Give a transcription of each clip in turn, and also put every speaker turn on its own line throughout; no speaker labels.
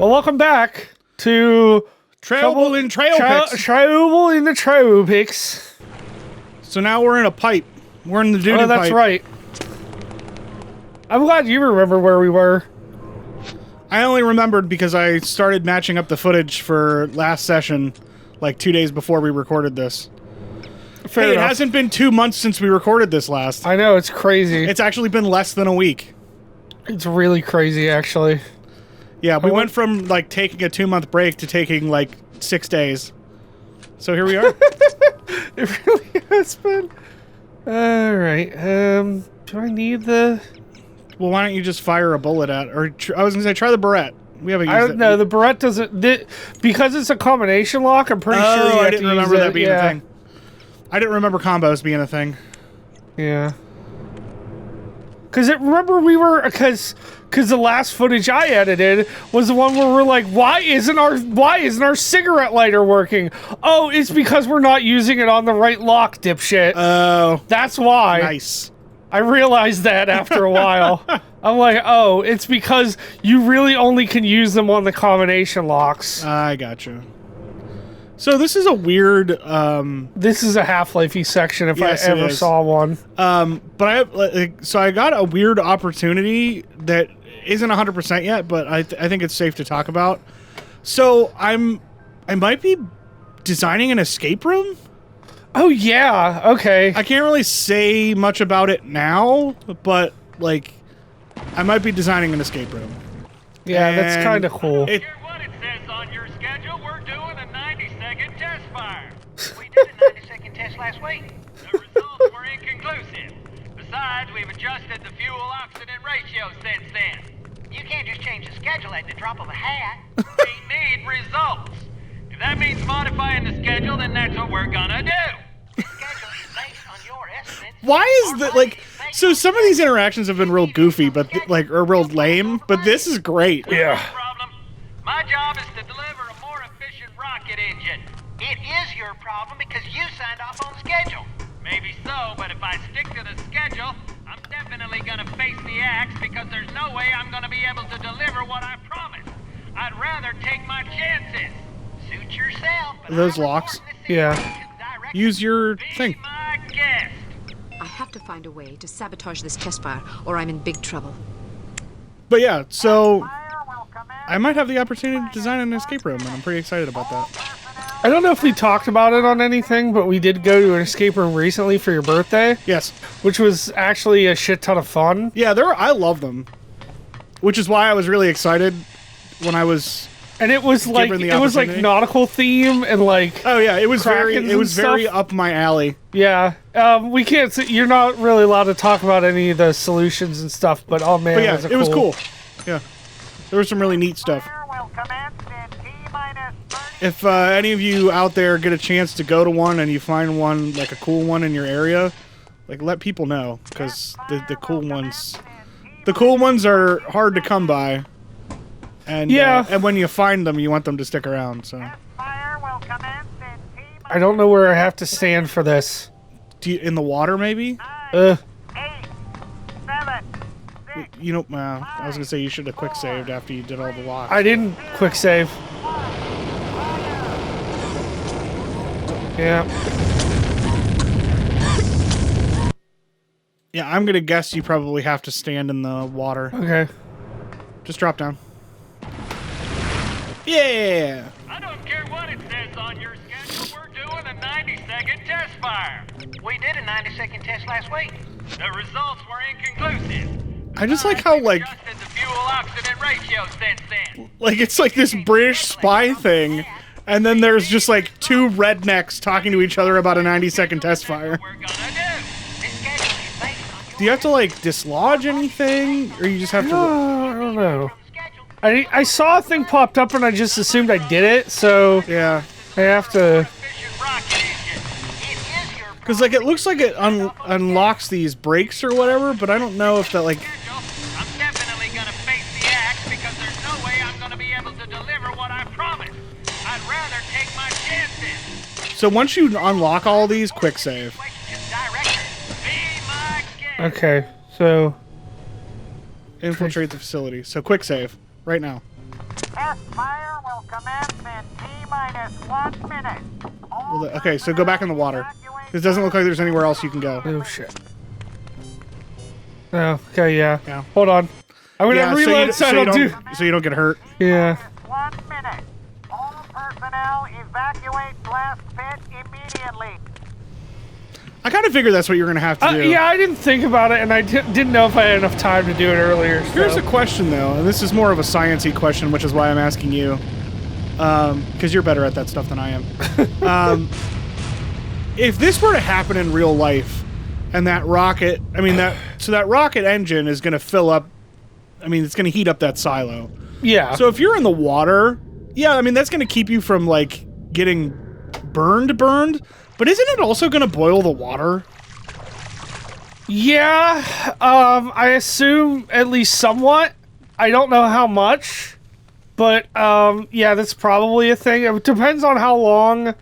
Well, welcome back to
Trouble in Trail Picks.
Trouble in the Trail Picks.
So now we're in a pipe. We're in the doo-doo pipe.
Oh, that's right. I'm glad you remember where we were.
I only remembered because I started matching up the footage for last session, like 2 days before we recorded this.
Fair
Hey,
enough.
it hasn't been 2 months since we recorded this last.
I know, it's crazy.
It's actually been less than a week.
It's really crazy, actually.
Yeah, we went from like taking a 2-month break to taking like 6 days. So here we are.
It really has been. Alright, do I need the...
Well, why don't you just fire a bullet at, or I was gonna say try the Barrette. We haven't used
I
it.
don't know, the Barrette doesn't... because it's a combination lock, I'm pretty sure you have
I didn't
to
remember
use
that
it.
being a thing. I didn't remember combos being a thing.
Yeah. Remember we were, because the last footage I edited was the one where we're like, why isn't our cigarette lighter working? Oh, it's because we're not using it on the right lock, dipshit.
Oh.
That's why.
Nice.
I realized that after a while. I'm like, oh, it's because you really only can use them on the combination locks.
I gotcha. So this is a weird...
This is a Half-Life-y section if
Yes,
I
it
ever
is.
saw one.
But so I got a weird opportunity that isn't 100% yet, but I think it's safe to talk about. So I might be designing an escape room.
Oh, yeah. Okay.
I can't really say much about it now, but like I might be designing an escape room.
Yeah, that's
And
kind of cool.
it-
Here's what it says on your schedule. We're doing a 90-second test fire. We did a 90-second test last week. The results were inconclusive. Besides, we've adjusted the fuel-oxygen ratio since then. You can't just change the schedule at the drop of a hat. We need results. If that means modifying the schedule, then that's what we're gonna do. The schedule is based on your estimates.
Why is that like? So some of these interactions have been real goofy, but or real lame. But this is great.
Yeah.
No problem. My job is to deliver a more efficient rocket engine. It is your problem because you signed off on the schedule. Maybe so, but if I stick to the schedule, I'm definitely gonna face the axe because there's no way I'm gonna be able to deliver what I promised. I'd rather take my chances. Suit yourself. But
Are those
I'm
locks?
reporting the
Yeah.
situation directly.
Use your
Be
thing.
my guest.
I have to find a way to sabotage this test fire, or I'm in big trouble.
But yeah, so I might have the opportunity to design an escape room, and I'm pretty excited about that.
I don't know if we talked about it on anything, but we did go to an escape room recently for your birthday,
Yes.
which was actually a shit ton of fun.
Yeah, I love them. Which is why I was really excited when I was.
And it was like
Given the
like
opportunity.
nautical theme and like
Oh yeah, it was
Krakens and
very
stuff?
up my alley.
yeah. We can't. You're not really allowed to talk about any of the solutions and stuff, but oh man,
But yeah, it was
cool.
cool. Yeah, there was some really neat stuff.
Will commence in T-minus 30.
If any of you out there get a chance to go to one and you find one like a cool one in your area, like let people know because the cool ones are hard to come by. And
Yeah.
and when you find them, you want them to stick around. So
Fire will commence in T-minus
I don't know where I have to stand for this.
in the water maybe.
8,
7.
You know, I was gonna say you should have quick saved after you did all the locks.
I didn't quick save. Yeah.
Yeah, I'm gonna guess you probably have to stand in the water.
Okay.
Just drop down. Yeah.
I don't care what it says on your schedule. We're doing a 90-second test fire. We did a 90-second test last week. The results were inconclusive.
I just like how like
Adjusted the fuel-oxygen ratio since then.
it's like this British spy thing, and then there's just like two rednecks talking to each other about a 90-second test fire.
We're gonna do. This schedule is based on your
Do you have to like dislodge anything, or you just have to?
I don't know.
schedule.
I saw a thing popped up and I just assumed I did it, so
Yeah,
I have to.
Efficient rocket engine. It is your
because like it looks like it unlocks these brakes or whatever, but I don't know if that like.
schedule. I'm definitely gonna face the axe because there's no way I'm gonna be able to deliver what I promised. I'd rather take my chances.
So once you unlock all these, quick save.
Question director. Be my guest.
Okay, so
Infiltrate the facility. So quick save right now.
Test fire will commence in T-minus 1 minute.
Well, okay, so go back in the water. This doesn't look like there's anywhere else you can go.
Oh shit. Oh, okay, yeah.
Yeah.
Hold on. I'm gonna reload so I don't do.
So you don't get hurt.
Yeah.
1 minute. All personnel evacuate blast pit immediately.
I kind of figured that's what you're going to have to do.
Yeah, I didn't think about it, and I didn't know if I had enough time to do it earlier. So.
Here's a question, though, and this is more of a science-y question, which is why I'm asking you, because you're better at that stuff than I am. If this were to happen in real life, and that rocket, that rocket engine is going to fill up, it's going to heat up that silo.
Yeah.
So if you're in the water, yeah, that's going to keep you from, like, getting burned, but isn't it also going to boil the water?
Yeah, I assume at least somewhat. I don't know how much, but yeah, that's probably a thing. It depends on how long.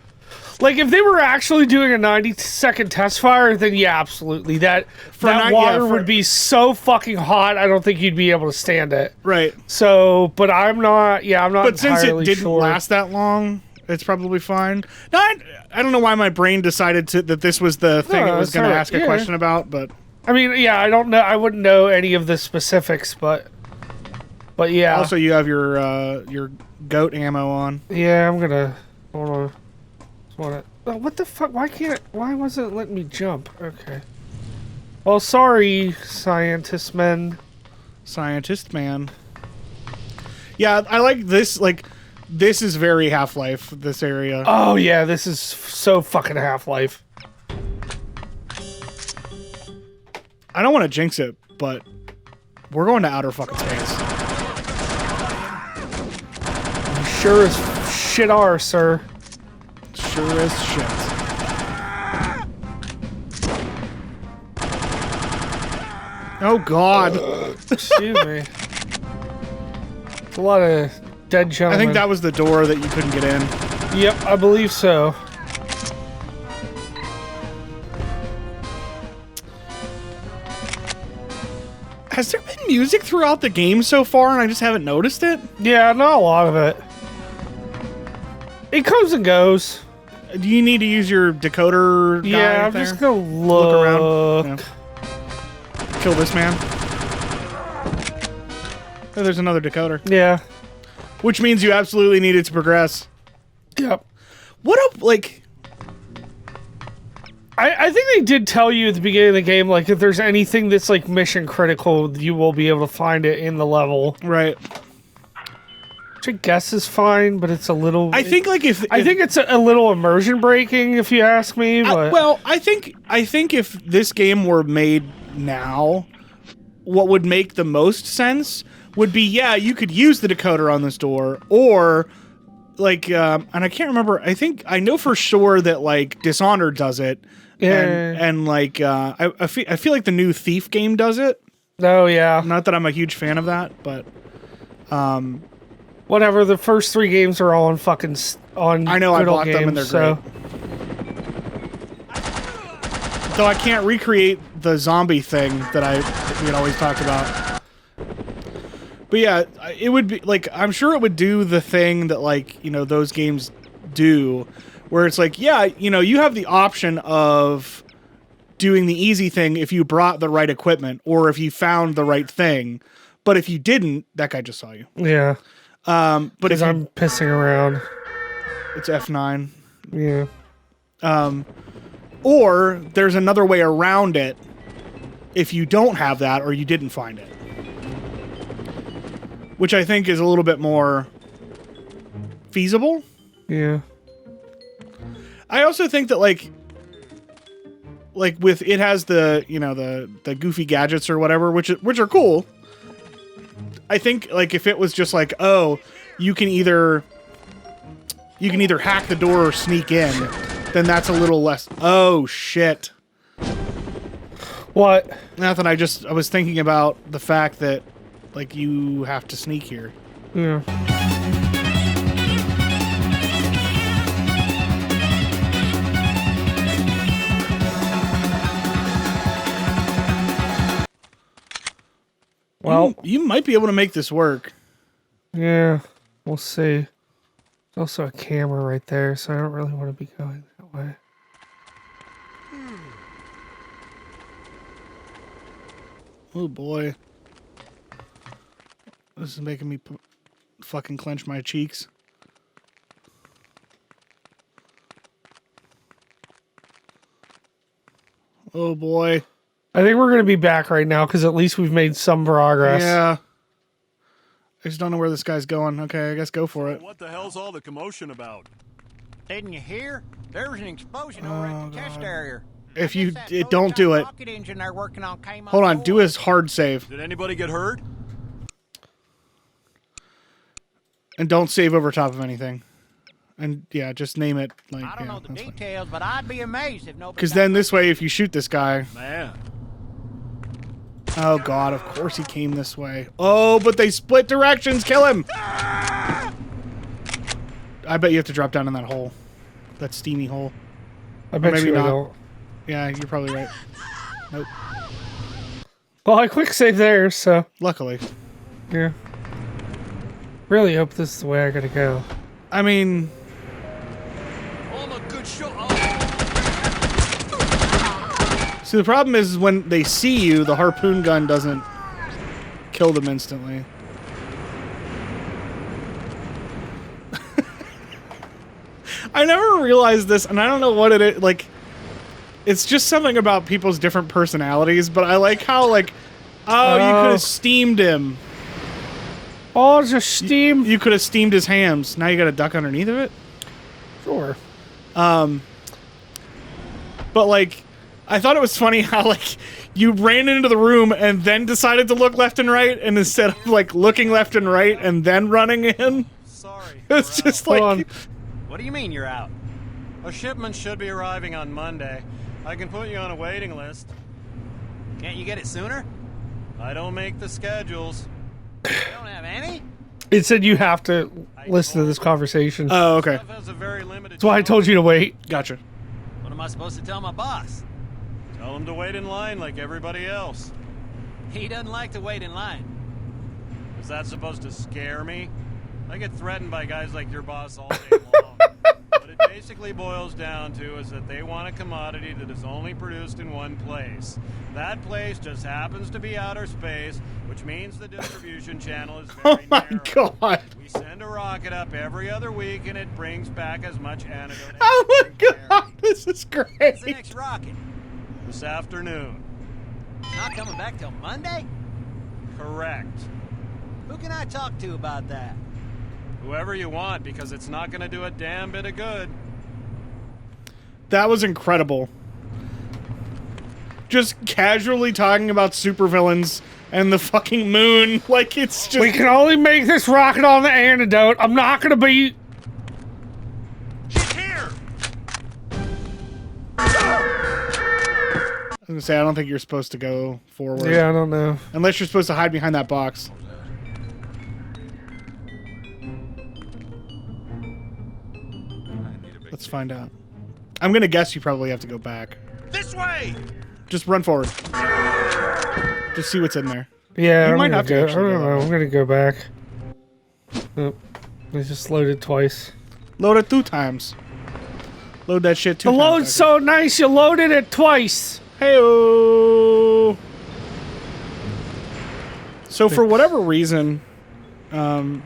Like, if they were actually doing a 90-second test fire, then yeah, absolutely. That water would be so fucking hot, I don't think you'd be able to stand it.
Right.
So, but I'm not
But since it didn't
sure.
last that long, it's probably fine. No, I don't know why my brain decided that this was the thing it was going to ask a question about, but...
yeah, I don't know. I wouldn't know any of the specifics, but yeah.
Also, you have your goat ammo on.
Yeah, I'm gonna... Hold on. What the fuck? Why wasn't it letting me jump? Okay. Well, sorry, scientist man.
Scientist man. Yeah, I like this, this is very Half-Life, this area.
Oh, yeah, this is so fucking Half-Life.
I don't want to jinx it, but we're going to outer fucking space.
You sure as shit are, sir.
Sure as shit. Oh, God.
Excuse me. It's a lot of dead gentlemen.
I think that was the door that you couldn't get in.
Yep, I believe so.
Has there been music throughout the game so far and I just haven't noticed it?
Yeah, not a lot of it. It comes and goes.
Do you need to use your decoder guy
Yeah, I'm
there?
just gonna look
around. Yeah. Kill this man. Oh, there's another decoder.
Yeah.
Which means you absolutely needed to progress.
Yep.
What up, like...
I think they did tell you at the beginning of the game, like, if there's anything that's, like, mission critical, you will be able to find it in the level.
Right.
Which I guess is fine, but it's a little...
I think, like,
I think it's a little immersion breaking, if you ask me, but...
well, I think if this game were made now, what would make the most sense would be, yeah, you could use the decoder on this door, or... Like, and I can't remember. I know for sure that, like, Dishonored does it.
Yeah.
And like, I feel like the new Thief game does it.
Oh, yeah.
Not that I'm a huge fan of that, but...
Whatever, the first 3 games are all on fucking...
I know, I bought them and they're
so.
great. Though I can't recreate the zombie thing that we had always talked about. But yeah, it would be, like, I'm sure it would do the thing that, like, you know, those games do, where it's like, yeah, you know, you have the option of doing the easy thing if you brought the right equipment, or if you found the right thing. But if you didn't, that guy just saw you.
Yeah.
But if
I'm pissing around.
It's F9.
Yeah.
Or there's another way around it if you don't have that or you didn't find it. Which I think is a little bit more feasible.
Yeah.
I also think that like with it has the, you know, the goofy gadgets or whatever, which are cool. I think like if it was just like, oh, you can either hack the door or sneak in, then that's a little less. Oh shit.
What?
Nothing. I was thinking about the fact that like you have to sneak here.
Yeah. Well,
you might be able to make this work.
Yeah. We'll see. There's also a camera right there, so I don't really want to be going that way.
Oh boy. This is making me fucking clench my cheeks. Oh boy.
I think we're going to be back right now because at least we've made some progress.
Yeah. I just don't know where this guy's going. Okay, I guess go for it.
What the hell's all the commotion about?
Didn't you hear? There was an explosion over at the test area.
If you don't do it.
Rocket engine they're working on came
Hold on,
board.
do his hard save.
Did anybody get hurt?
And don't save over top of anything. And yeah, just name it like
I don't
yeah,
know the
that's fine.
details, but I'd be amazed if nobody.
Because then this way, if you shoot this guy...
Man.
Oh god, of course he came this way. Oh, but they split directions! Kill him! I bet you have to drop down in that hole. That steamy hole.
I bet
Maybe
you I
not.
don't.
Yeah, you're probably right. Nope.
Well, I quick save there, so
Luckily.
yeah. Really hope this is the way I gotta go.
I mean...
I'm a good shot.
See, the problem is when they see you, the harpoon gun doesn't kill them instantly. I never realized this, and I don't know what it is. Like, it's just something about people's different personalities, but I like how, like, oh, you could have steamed him.
Oh, just steam.
You could have steamed his hams. Now you got to duck underneath of it?
Sure.
But, like, I thought it was funny how, like, you ran into the room and then decided to look left and right, and instead of, like, looking left and right and then running in,
Sorry.
it's just
Hold
like...
on.
What do you mean you're out? A shipment should be arriving on Monday. I can put you on a waiting list.
Can't you get it sooner?
I don't make the schedules.
You don't have any?
It said you have to listen to this conversation.
Oh, okay.
Stuff has a very limited
That's why I told you to wait.
Gotcha.
What am I supposed to tell my boss?
Tell him to wait in line like everybody else.
He doesn't like to wait in line.
Is that supposed to scare me? I get threatened by guys like your boss all day long. What it basically boils down to is that they want a commodity that is only produced in one place. That place just happens to be outer space, which means the distribution channel is
Oh
very
my
narrow.
god.
We send a rocket up every other week, and it brings back as much antidote.
Oh
as
my
we can
god,
carry.
this is
What's the
great.
next rocket?
This afternoon.
It's not coming back till Monday?
Correct.
Who can I talk to about that?
Whoever you want, because it's not going to do a damn bit of good.
That was incredible. Just casually talking about supervillains and the fucking moon. Like, it's just...
We can only make this rocket on the antidote. I'm not gonna be...
She's here!
I was gonna say, I don't think you're supposed to go forward.
Yeah, I don't know.
Unless you're supposed to hide behind that box. Let's find out. I'm gonna guess you probably have to go back.
This way!
Just run forward. Just see what's in there.
Yeah,
You
I'm
might
gonna
have to
go. I
actually
don't
go
know.
that
I'm gonna go back. Oh, I just loaded twice.
Load it 2 times. Load that shit 2
The
times.
load's so nice, you loaded it twice.
Hey-o! So for whatever reason, Becky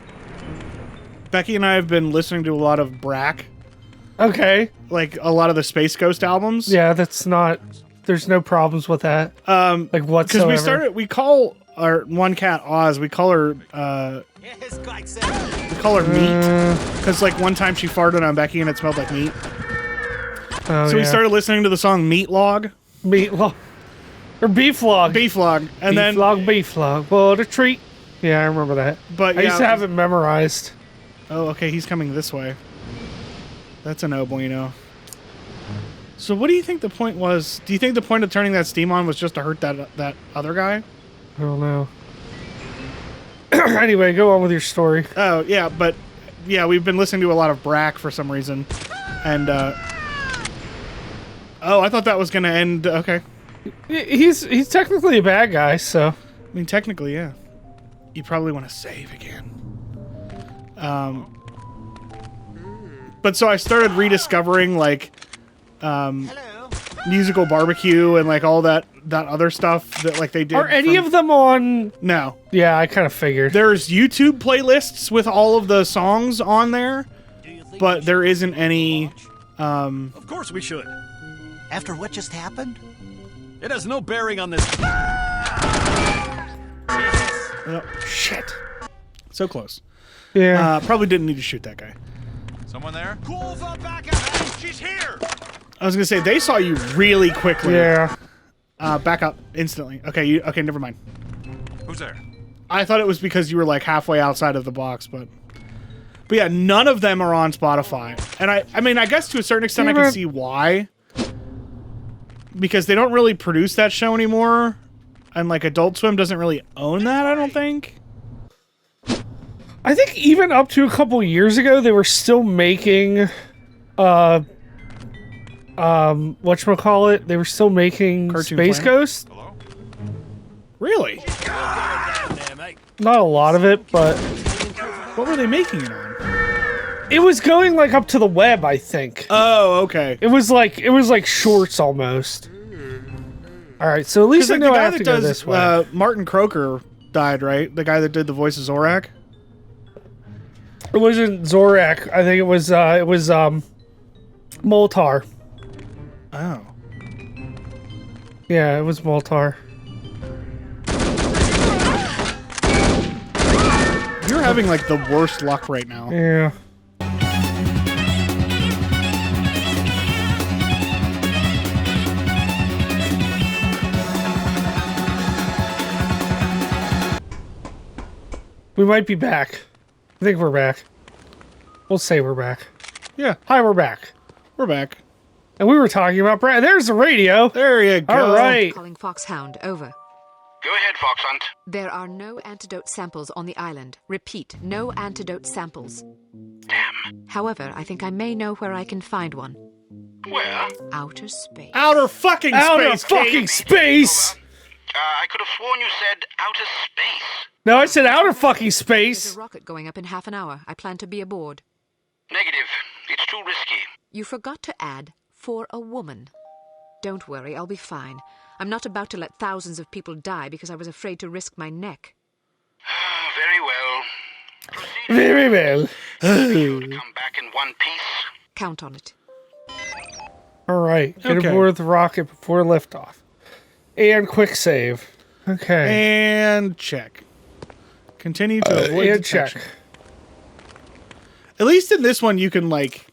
and I have been listening to a lot of Brack,
Okay.
like a lot of the Space Ghost albums.
Yeah, that's not... There's no problems with that. Like
Because
whatsoever.
we call our one cat Oz. We call her
Yes, quite so.
we call her meat. Because like one time she farted on Becky and it smelled like meat.
Oh,
So we
yeah.
started listening to the song Meat Log,
Meat log. Or beef log.
Beef Log, and then
beef log. What a treat. Yeah, I remember that.
but
I used to
yeah,
have it memorized.
oh, okay, he's coming this way. That's a no bueno. So what do you think the point was? Do you think the point of turning that steam on was just to hurt that other guy?
I don't know. Anyway, go on with your story.
Oh, yeah, but yeah, we've been listening to a lot of Brack for some reason. And oh, I thought that was going to end okay.
He's technically a bad guy, so...
I mean, technically, yeah. You probably want to save again. But so I started rediscovering like musical barbecue and like all that other stuff that like they did.
Are any of them on?
No.
Yeah, I kind of figured.
There's YouTube playlists with all of the songs on there, but there isn't any.
Of course we should.
After what just happened?
It has no bearing on this.
Shit. So close.
Yeah.
Probably didn't need to shoot that guy.
Someone there? Cool the back ahead. She's here.
I was gonna say they saw you really quickly.
Yeah.
Back up instantly. Okay. Okay. Never mind.
Who's there?
I thought it was because you were like halfway outside of the box, but yeah, none of them are on Spotify, and I mean, I guess to a certain extent, I can see why, because they don't really produce that show anymore, and like Adult Swim doesn't really own that. I don't think.
I think even up to a couple years ago, they were still making, whatchamacallit? They were still making
Cartoon
Space
Planet?
Ghost.
Hello?
Really?
Not a lot of it, but
What were they making it on?
it was going like up to the web, I think.
Oh, okay.
It was like shorts almost. All right, so at least I
Like,
know
the
I
guy
have
that
to go
does
this way.
Martin Croker died, right? The guy that did the voice of Zorak.
It wasn't Zorak. I think it was Moltar.
Oh.
Yeah, it was Moltar.
You're having like the worst luck right now.
Yeah. We might be back. I think we're back. We'll say we're back.
Yeah,
Hi, we're back.
we're back.
And we were talking about Brad. There's the radio.
There you go.
All right.
Calling Foxhound, over.
Go ahead, Fox Hunt.
There are no antidote samples on the island. Repeat, no antidote samples.
Damn.
However, I think I may know where I can find one.
Where?
Outer space.
Outer fucking
Out
space.
of fucking space.
I could have sworn you said outer space.
No, I said outer fucking
There's
space.
a rocket going up in half an hour. I plan to be aboard.
Negative. It's too risky.
You forgot to add, for a woman. Don't worry, I'll be fine. I'm not about to let thousands of people die because I was afraid to risk my neck.
Very well. Proceed.
Very well.
Come back in one piece.
Count on it.
All right. Get
Okay.
aboard the rocket before liftoff. And quick save. Okay.
And check. Continue to avoid
And
detection.
check.
At least in this one, you can like.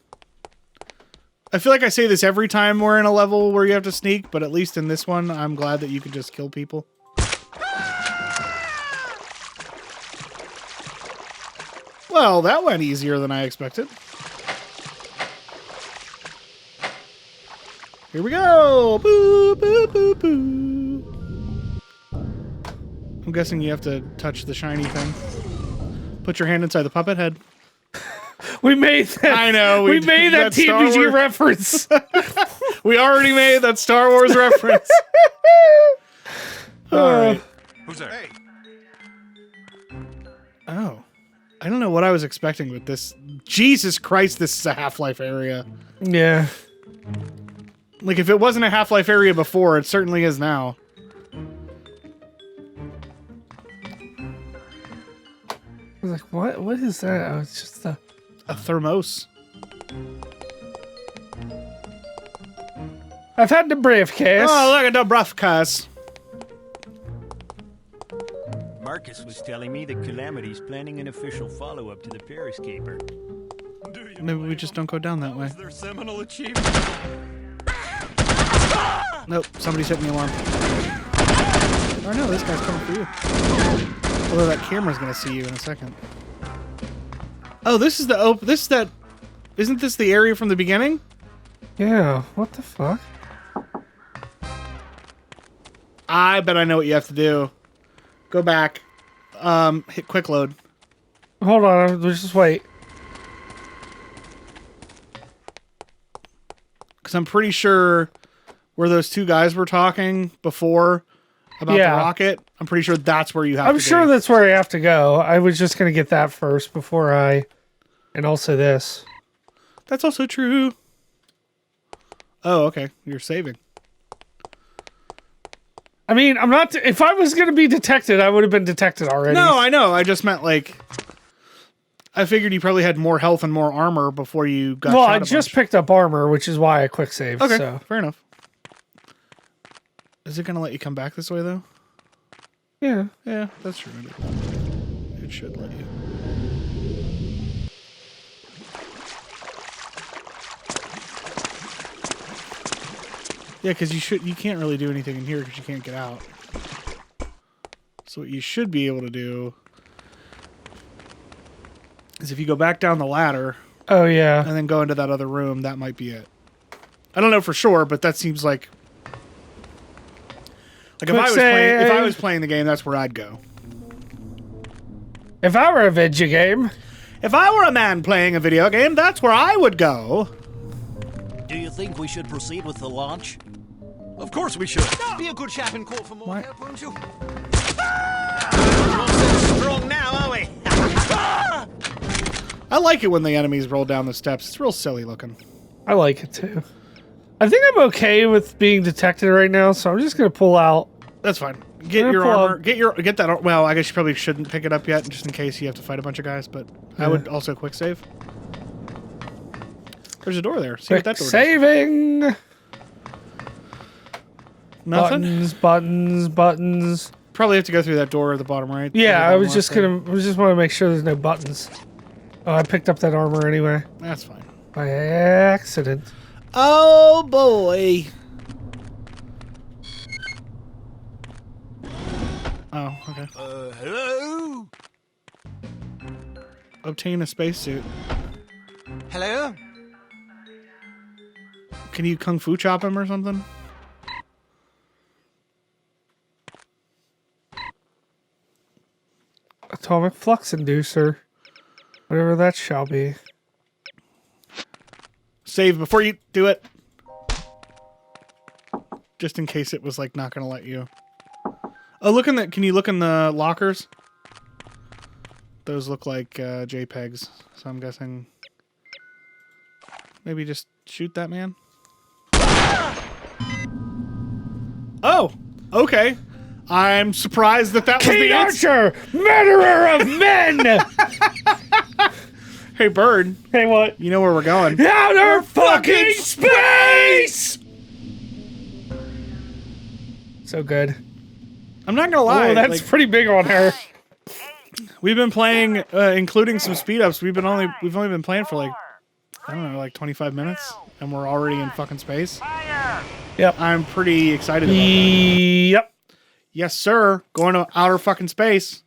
I feel like I say this every time we're in a level where you have to sneak, but at least in this one, I'm glad that you can just kill people. Well, that went easier than I expected. Here we go! Boo, boo, boo, boo. I'm guessing you have to touch the shiny thing. Put your hand inside the puppet head.
We made that.
I know,
We
we
made
did
that
that Star
TMG
Wars-
reference.
We already made that Star Wars reference. All right.
Who's there? Hey.
Oh. I don't know what I was expecting with this. Jesus Christ, this is a Half-Life area.
Yeah.
Like, if it wasn't a Half-Life area before, it certainly is now.
I was like, what? What is that? Oh, it's just a...
A thermos.
I've had the briefcase.
Oh, look at the brothcast.
Marcus was telling me that Calamity's planning an official follow-up to the Periscaper.
Maybe we just don't go down that way.
Is their seminal achievement?
Nope, somebody's hitting the alarm. Oh no, this guy's coming for you. Although that camera's gonna see you in a second. Oh, this is the this is that. Isn't this the area from the beginning?
Yeah. What the fuck?
I bet I know what you have to do. Go back. Hit quick load.
Hold on. Let's just wait.
Because I'm pretty sure where those two guys were talking before about
Yeah.
the rocket, I'm pretty sure that's where you have to
I'm
be.
sure that's where I have to go. I was just gonna get that first before I And also this.
That's also true. Oh, okay. You're saving.
I mean, I'm not... If I was going to be detected, I would have been detected already.
No, I know. I just meant, like... I figured you probably had more health and more armor before you got
Well,
shot
I
a
just
bunch.
picked up armor, which is why I quick saved.
Okay,
So.
fair enough. Is it going to let you come back this way, though?
Yeah.
Yeah, that's true. It should let you. Yeah, because you can't really do anything in here because you can't get out. So what you should be able to do is if you go back down the ladder
Oh, yeah.
and then go into that other room, that might be it. I don't know for sure, but that seems like if I was playing the game, that's where I'd go.
If I were a video game...
If I were a man playing a video game, that's where I would go.
Do you think we should proceed with the launch? Of course we should. Be a good chap and call for more help, won't you? Not so strong now, are we?
I like it when the enemies roll down the steps. It's real silly looking.
I like it, too. I think I'm okay with being detected right now, so I'm just going to pull out.
That's fine. Get your armor. Get that. Well, I guess you probably shouldn't pick it up yet, just in case you have to fight a bunch of guys. But I would also quick save. There's a door there. See what that door does.
Saving.
Nothing.
Buttons.
Probably have to go through that door at the bottom right.
Yeah, I was just want to make sure there's no buttons. Oh, I picked up that armor anyway.
That's fine.
By accident.
Oh boy. Oh, okay.
Hello?
Obtain a spacesuit.
Hello?
Can you kung fu chop him or something?
Atomic flux inducer. Whatever that shall be.
Save before you do it. Just in case it was like not going to let you. Oh, look in the. Can you look in the lockers? Those look like JPEGs, so I'm guessing. Maybe just shoot that man. Oh, okay. I'm surprised that was
King
the
Archer, murderer of men.
Hey, Bird.
Hey, what?
You know where we're going?
Outer fucking space. So good.
I'm not gonna lie.
Oh, that's
like,
pretty big on her.
we've been playing, including some speed ups. We've only been playing for like, I don't know, like 25 minutes, and we're already in fucking space.
Yep.
I'm pretty excited about that.
Yep.
Yes, sir. Going to outer fucking space.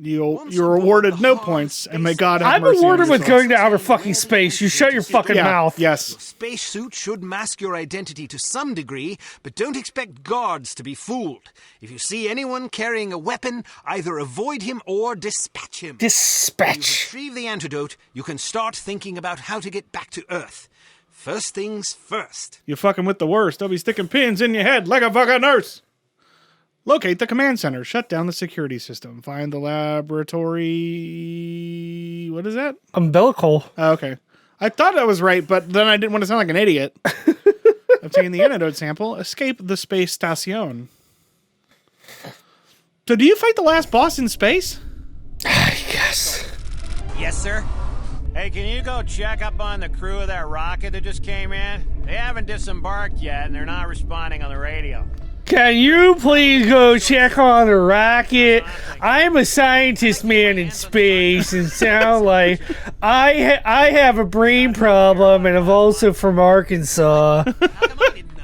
You're awarded no points, and may God have
I'm
mercy on
awarded
your
with
souls.
going to outer fucking space. You shut your fucking mouth.
Yes.
Spacesuit should mask your identity to some degree, but don't expect guards to be fooled. If you see anyone carrying a weapon, either avoid him or dispatch him. When you
Dispatch.
retrieve the antidote, you can start thinking about how to get back to Earth. First things first.
You're fucking with the worst. They'll be sticking pins in your head like a fucking nurse. Locate the command center. Shut down the security system. Find the laboratory. What is that?
Umbilical.
Oh, okay. I thought I was right, but then I didn't want to sound like an idiot. Obtain the antidote sample. Escape the space station. So do you fight the last boss in space?
Yes.
Yes, sir.
Hey, can you go check up on the crew of that rocket that just came in? They haven't disembarked yet, and they're not responding on the radio.
Can you please go check on the rocket? I'm a scientist man in space and sound like I have a brain problem and I'm also from Arkansas. I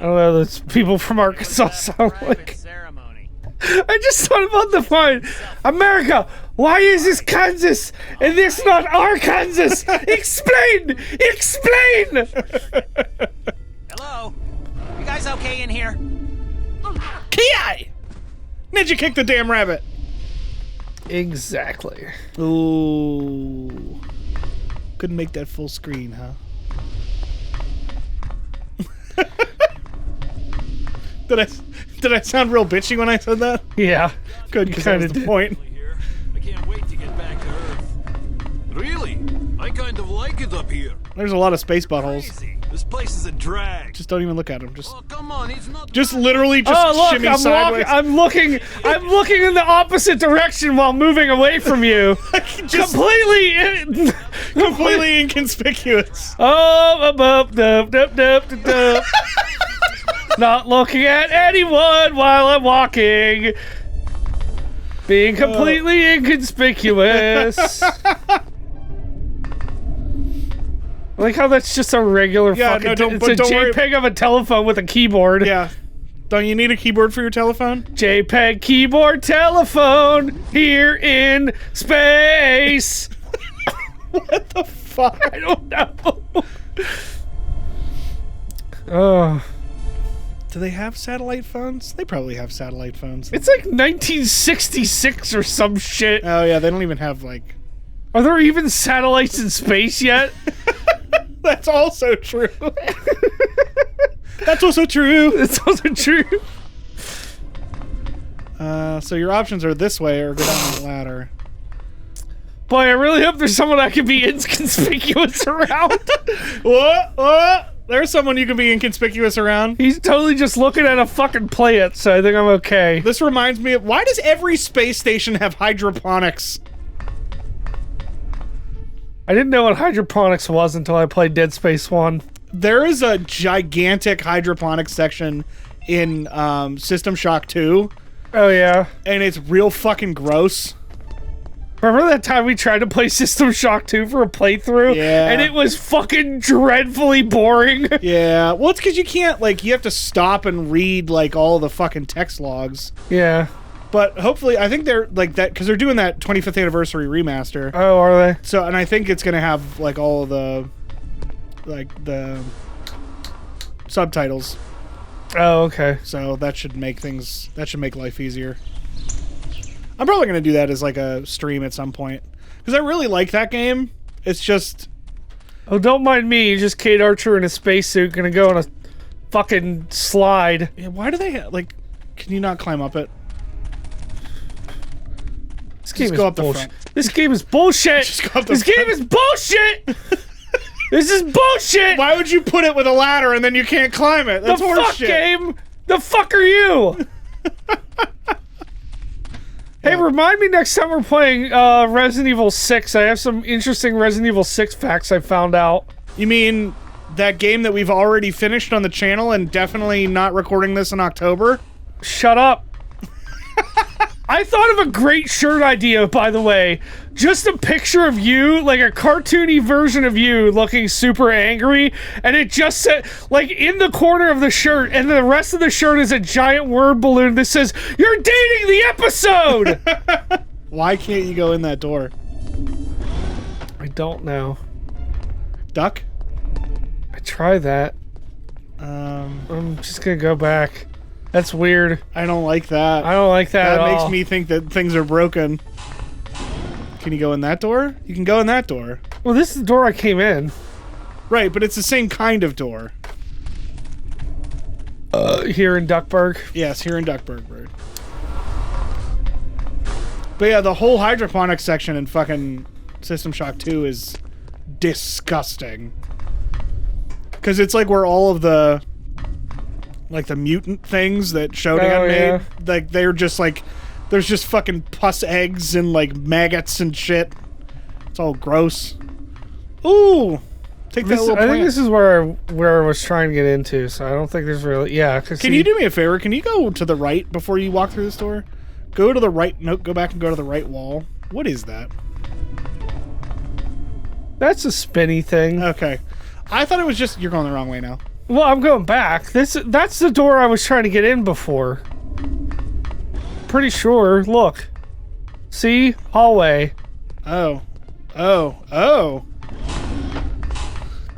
don't know, those people from Arkansas sound like.
Ceremony.
I just thought about the point. America, why is this Kansas and this not Arkansas? Explain! Explain!
Hello? You guys okay in here?
Ki! Ninja kick the damn rabbit.
Exactly.
Ooh. Couldn't make that full screen, huh? Did I sound real bitchy when I said that?
Yeah.
Good, because that was the point.
I can't wait
I kind of like it up here.
There's a lot of space buttholes.
Crazy. This place is a drag.
Just don't even look at him. Just
Oh, come on, he's not.
just literally just
Oh look,
shimmy
I'm
sideways.
I'm looking in the opposite direction while moving away from you.
Just completely inconspicuous.
Oh, dup, dup, dup, dup, dup. Not looking at anyone while I'm walking. Being completely inconspicuous. I like how that's just a regular fucking... it's a JPEG of a telephone with a keyboard.
Yeah. Don't you need a keyboard for your telephone?
JPEG keyboard telephone here in space.
What the fuck?
I don't know. Oh.
Do they have satellite phones? They probably have satellite phones.
It's like 1966 or some shit.
Oh yeah, they don't even have like...
Are there even satellites in space yet?
That's also true. That's also true.
That's also true.
So your options are this way or go down the ladder.
Boy, I really hope there's someone I can be inconspicuous around.
What? There's someone you can be inconspicuous around.
He's totally just looking at a fucking plant, so I think I'm okay.
This reminds me of... Why does every space station have hydroponics?
I didn't know what hydroponics was until I played Dead Space 1.
There is a gigantic hydroponics section in System Shock 2.
Oh, yeah.
And it's real fucking gross.
Remember that time we tried to play System Shock 2 for a playthrough?
Yeah.
And it was fucking dreadfully boring.
Yeah. Well, it's because you can't, like, you have to stop and read, like, all the fucking text logs.
Yeah.
But hopefully, I think they're, like, that, because they're doing that 25th anniversary remaster.
Oh, are they?
So, and I think it's going to have, like, all of the, like, the subtitles.
Oh, okay.
So that should make things, that should make life easier. I'm probably going to do that as like a stream at some point. Because I really like that game. It's just...
Oh, don't mind me. Just Kate Archer in a spacesuit gonna go on a fucking slide.
Yeah, why do they like... Can you not climb up it?
This game
go
is
up the
bullshit.
front.
This game is bullshit.
Just go up the
This game
front.
is bullshit. This is bullshit.
Why would you put it with a ladder and then you can't climb it? That's
the fuck
horseshit.
game? The fuck are you? Hey, remind me next time we're playing Resident Evil 6. I have some interesting Resident Evil 6 facts I found out.
You mean that game that we've already finished on the channel and definitely not recording this in October?
Shut up. I thought of a great shirt idea, by the way. Just a picture of you, like a cartoony version of you looking super angry, and it just said, like, in the corner of the shirt, and the rest of the shirt is a giant word balloon that says, "You're dating the episode!"
Why can't you go in that door?
I don't know.
Duck?
I tried that. I'm just gonna go back. That's weird.
I don't like that.
I don't like that
That
at
makes
all.
me think that things are broken. Can you go in that door? You can go in that door.
Well, this is the door I came in.
Right, but it's the same kind of door.
Here in Duckburg.
Yes, here in Duckburg, Bird. But yeah, the whole hydroponics section in fucking System Shock 2 is disgusting. Because it's like where all of the... like the mutant things that Shodan made,
yeah.
like they're just like, there's just fucking pus eggs and like maggots and shit. It's all gross. Ooh, take that little
I think
plant.
this is where I was trying to get into, so I don't think there's really... Yeah.
Can you do me a favor? Can you go to the right before you walk through this door? Go to the right. Nope. Go back and go to the right wall. What is that?
That's a spinny thing.
Okay, I thought it was just you're going the wrong way now.
Well, I'm going back. That's the door I was trying to get in before. Pretty sure. Look. See? Hallway.
Oh.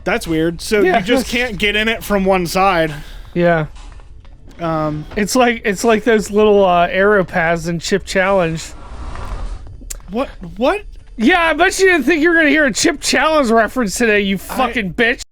That's weird. So
Yeah,
you just can't get in it from one side.
Yeah. It's like those little arrow paths in Chip Challenge.
What?
Yeah, I bet you didn't think you were gonna hear a Chip Challenge reference today, you fucking bitch.